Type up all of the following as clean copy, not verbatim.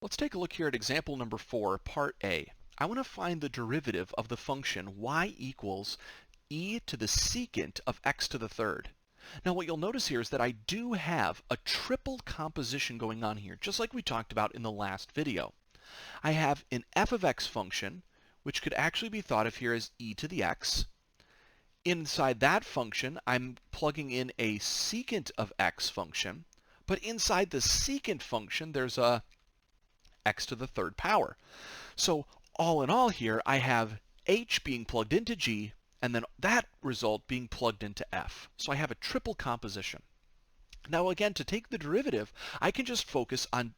Let's take a look here at example number 4, part A. I want to find the derivative of the function y equals e to the secant of x to the third. Now what you'll notice here is that I do have a triple composition going on here, just like we talked about in the last video. I have an f of x function, which could actually be thought of here as e to the x. Inside that function, I'm plugging in a secant of x function, but inside the secant function, there's a x to the third power. So all in all here, I have h being plugged into g, and then that result being plugged into f. So I have a triple composition. Now again, to take the derivative, I can just focus on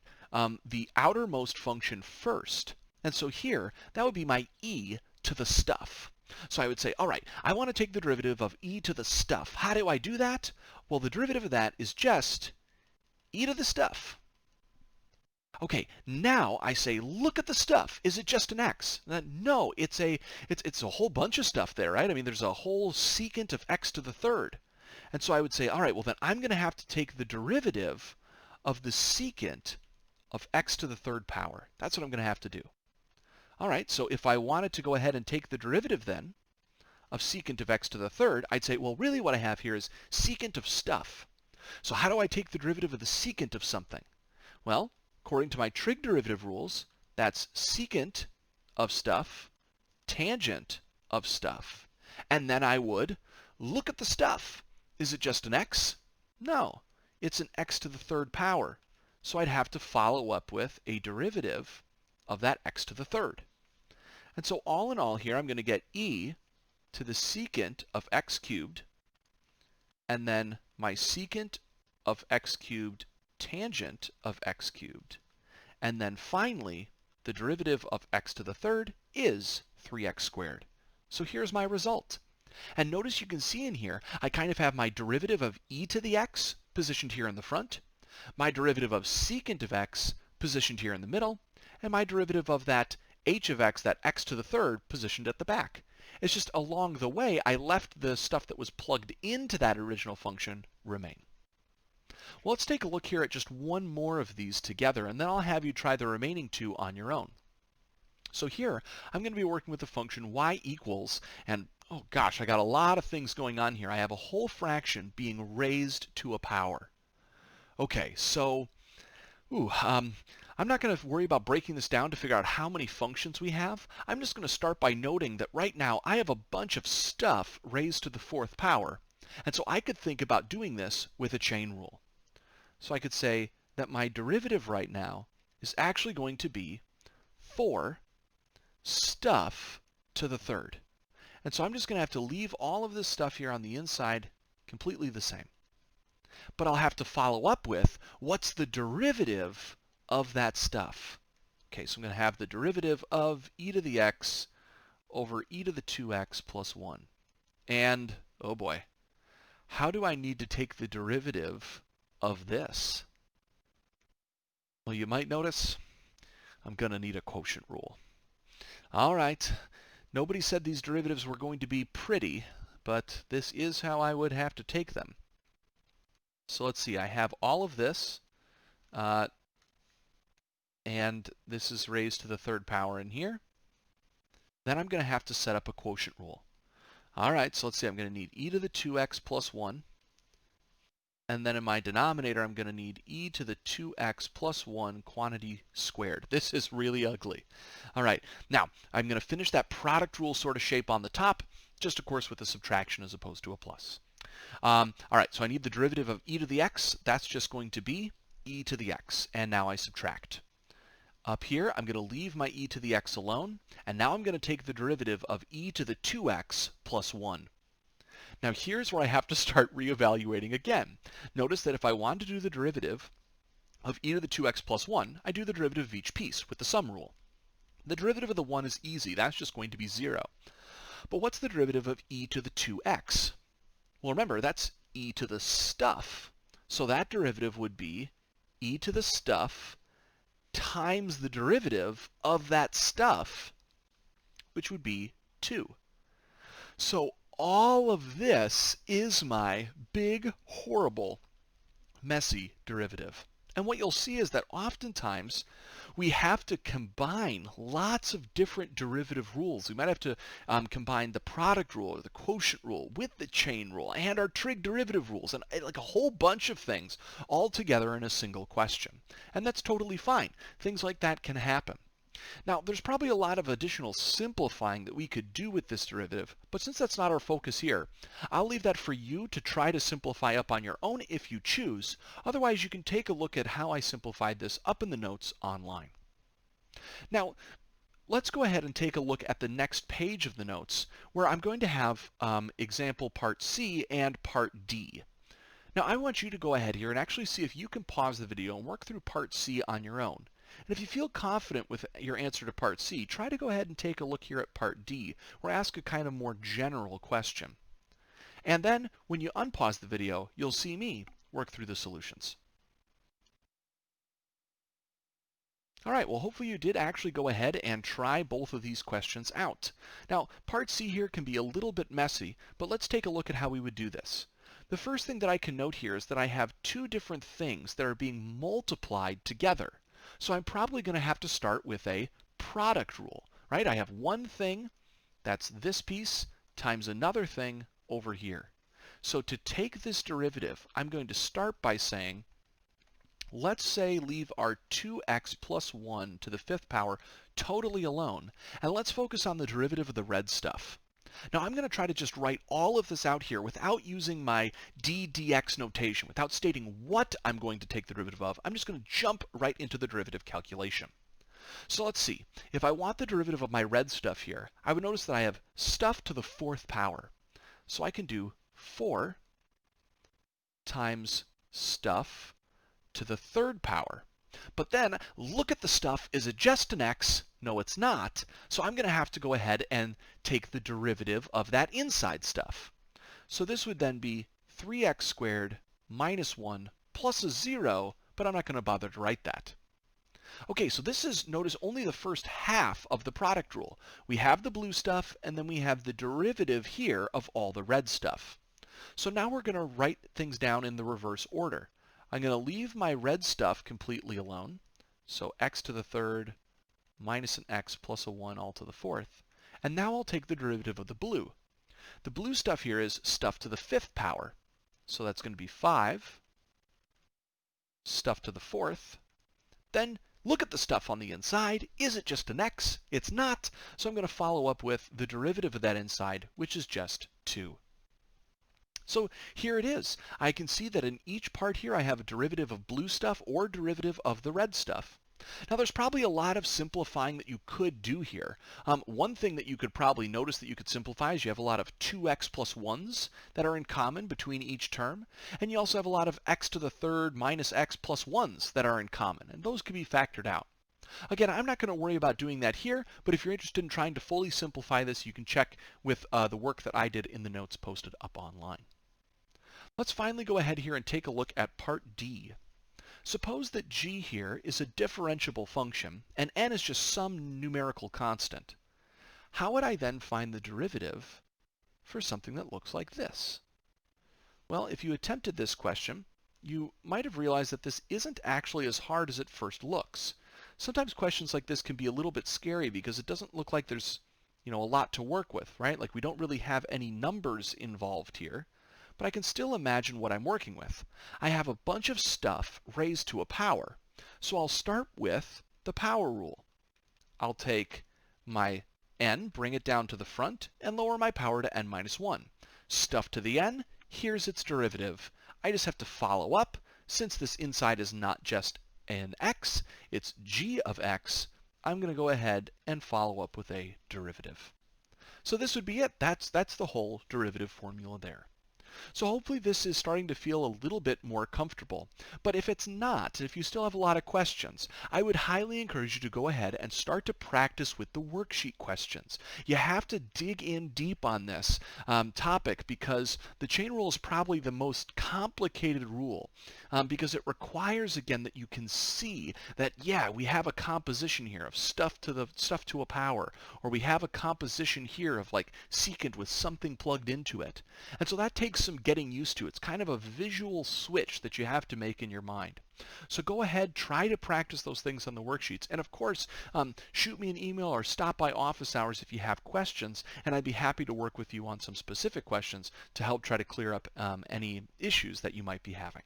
the outermost function first. And so here, that would be my e to the stuff. So I would say, all right, I want to take the derivative of e to the stuff. How do I do that? Well, the derivative of that is just e to the stuff. Okay, now I say, look at the stuff. Is it just an x? No, it's a whole bunch of stuff there, right? I mean, there's a whole secant of x to the third. And so I would say, all right, well then I'm going to have to take the derivative of the secant of x to the third power. That's what I'm going to have to do. All right, so if I wanted to go ahead and take the derivative then of secant of x to the third, I'd say, well, really what I have here is secant of stuff. So how do I take the derivative of the secant of something? Well, according to my trig derivative rules, that's secant of stuff, tangent of stuff. And then I would look at the stuff. Is it just an x? No, it's an x to the third power. So I'd have to follow up with a derivative of that x to the third. And so all in all here, I'm going to get e to the secant of x cubed, and then my secant of x cubed tangent of x cubed. And then finally, the derivative of x to the third is 3x squared. So here's my result. And notice you can see in here, I kind of have my derivative of e to the x positioned here in the front, my derivative of secant of x positioned here in the middle, and my derivative of that h of x, that x to the third, positioned at the back. It's just along the way, I left the stuff that was plugged into that original function remain. Well, let's take a look here at just one more of these together, and then I'll have you try the remaining two on your own. So here, I'm going to be working with the function y equals, and oh gosh, I got a lot of things going on here. I have a whole fraction being raised to a power. Okay, so, I'm not going to worry about breaking this down to figure out how many functions we have. I'm just going to start by noting that right now I have a bunch of stuff raised to the fourth power, and so I could think about doing this with a chain rule. So I could say that my derivative right now is actually going to be 4 stuff to the third. And so I'm just going to have to leave all of this stuff here on the inside completely the same. But I'll have to follow up with what's the derivative of that stuff. Okay, so I'm going to have the derivative of e to the x over e to the 2x plus 1. And, oh boy, how do I need to take the derivative of this? Well, you might notice I'm going to need a quotient rule. All right, nobody said these derivatives were going to be pretty, but this is how I would have to take them. So let's see, I have all of this, and this is raised to the third power in here. Then I'm going to have to set up a quotient rule. All right, so let's see, I'm going to need e to the 2x plus 1. And then in my denominator, I'm going to need e to the 2x plus 1 quantity squared. This is really ugly. All right, now I'm going to finish that product rule sort of shape on the top, just of course with a subtraction as opposed to a plus. All right, so I need the derivative of e to the x. That's just going to be e to the x. And now I subtract. Up here, I'm going to leave my e to the x alone. And now I'm going to take the derivative of e to the 2x plus 1. Now here's where I have to start reevaluating again. Notice that if I want to do the derivative of e to the 2x plus 1, I do the derivative of each piece with the sum rule. The derivative of the 1 is easy. That's just going to be 0. But what's the derivative of e to the 2x? Well, remember, that's e to the stuff. So that derivative would be e to the stuff times the derivative of that stuff, which would be 2. So all of this is my big, horrible, messy derivative. And what you'll see is that oftentimes we have to combine lots of different derivative rules. We might have to combine the product rule or the quotient rule with the chain rule and our trig derivative rules and like a whole bunch of things all together in a single question. And that's totally fine. Things like that can happen. Now, there's probably a lot of additional simplifying that we could do with this derivative, but since that's not our focus here, I'll leave that for you to try to simplify up on your own if you choose. Otherwise, you can take a look at how I simplified this up in the notes online. Now, let's go ahead and take a look at the next page of the notes, where I'm going to have example part C and part D. Now, I want you to go ahead here and actually see if you can pause the video and work through part C on your own. And if you feel confident with your answer to part C, try to go ahead and take a look here at part D, where I ask a kind of more general question. And then, when you unpause the video, you'll see me work through the solutions. All right, well, hopefully you did actually go ahead and try both of these questions out. Now, part C here can be a little bit messy, but let's take a look at how we would do this. The first thing that I can note here is that I have two different things that are being multiplied together. So I'm probably going to have to start with a product rule, right? I have one thing, that's this piece, times another thing over here. So to take this derivative, I'm going to start by saying, let's say leave our 2x plus 1 to the fifth power totally alone, and let's focus on the derivative of the red stuff. Now I'm going to try to just write all of this out here without using my dx notation, without stating what I'm going to take the derivative of. I'm just going to jump right into the derivative calculation. So let's see. If I want the derivative of my red stuff here, I would notice that I have stuff to the fourth power. So I can do 4 times stuff to the third power. But then, look at the stuff. Is it just an x? No, it's not. So I'm going to have to go ahead and take the derivative of that inside stuff. So this would then be 3x squared minus 1 plus a 0, but I'm not going to bother to write that. Okay, so this is, notice, only the first half of the product rule. We have the blue stuff, and then we have the derivative here of all the red stuff. So now we're going to write things down in the reverse order. I'm going to leave my red stuff completely alone. So x to the third minus an x plus a 1 all to the fourth. And now I'll take the derivative of the blue. The blue stuff here is stuff to the fifth power. So that's going to be 5 stuff to the fourth. Then look at the stuff on the inside. Is it just an x? It's not. So I'm going to follow up with the derivative of that inside, which is just 2. So here it is. I can see that in each part here I have a derivative of blue stuff or derivative of the red stuff. Now there's probably a lot of simplifying that you could do here. One thing that you could probably notice that you could simplify is you have a lot of 2x plus 1s that are in common between each term, and you also have a lot of x to the third minus x plus 1s that are in common, and those can be factored out. Again, I'm not going to worry about doing that here, but if you're interested in trying to fully simplify this, you can check with the work that I did in the notes posted up online. Let's finally go ahead here and take a look at part D. Suppose that g here is a differentiable function, and n is just some numerical constant. How would I then find the derivative for something that looks like this? Well, if you attempted this question, you might have realized that this isn't actually as hard as it first looks. Sometimes questions like this can be a little bit scary because it doesn't look like there's, a lot to work with, right? Like we don't really have any numbers involved here. But I can still imagine what I'm working with. I have a bunch of stuff raised to a power. So I'll start with the power rule. I'll take my n, bring it down to the front, and lower my power to n minus 1. Stuff to the n, here's its derivative. I just have to follow up. Since this inside is not just an x, it's g of x, I'm going to go ahead and follow up with a derivative. So this would be it. That's the whole derivative formula there. So hopefully this is starting to feel a little bit more comfortable. But if it's not, if you still have a lot of questions, I would highly encourage you to go ahead and start to practice with the worksheet questions. You have to dig in deep on this topic because the chain rule is probably the most complicated rule because it requires, again, that you can see that, yeah, we have a composition here of stuff to a power, or we have a composition here of like secant with something plugged into it. And so that takes some getting used to. It's kind of a visual switch that you have to make in your mind. So go ahead, try to practice those things on the worksheets. And of course, shoot me an email or stop by office hours if you have questions, and I'd be happy to work with you on some specific questions to help try to clear up any issues that you might be having.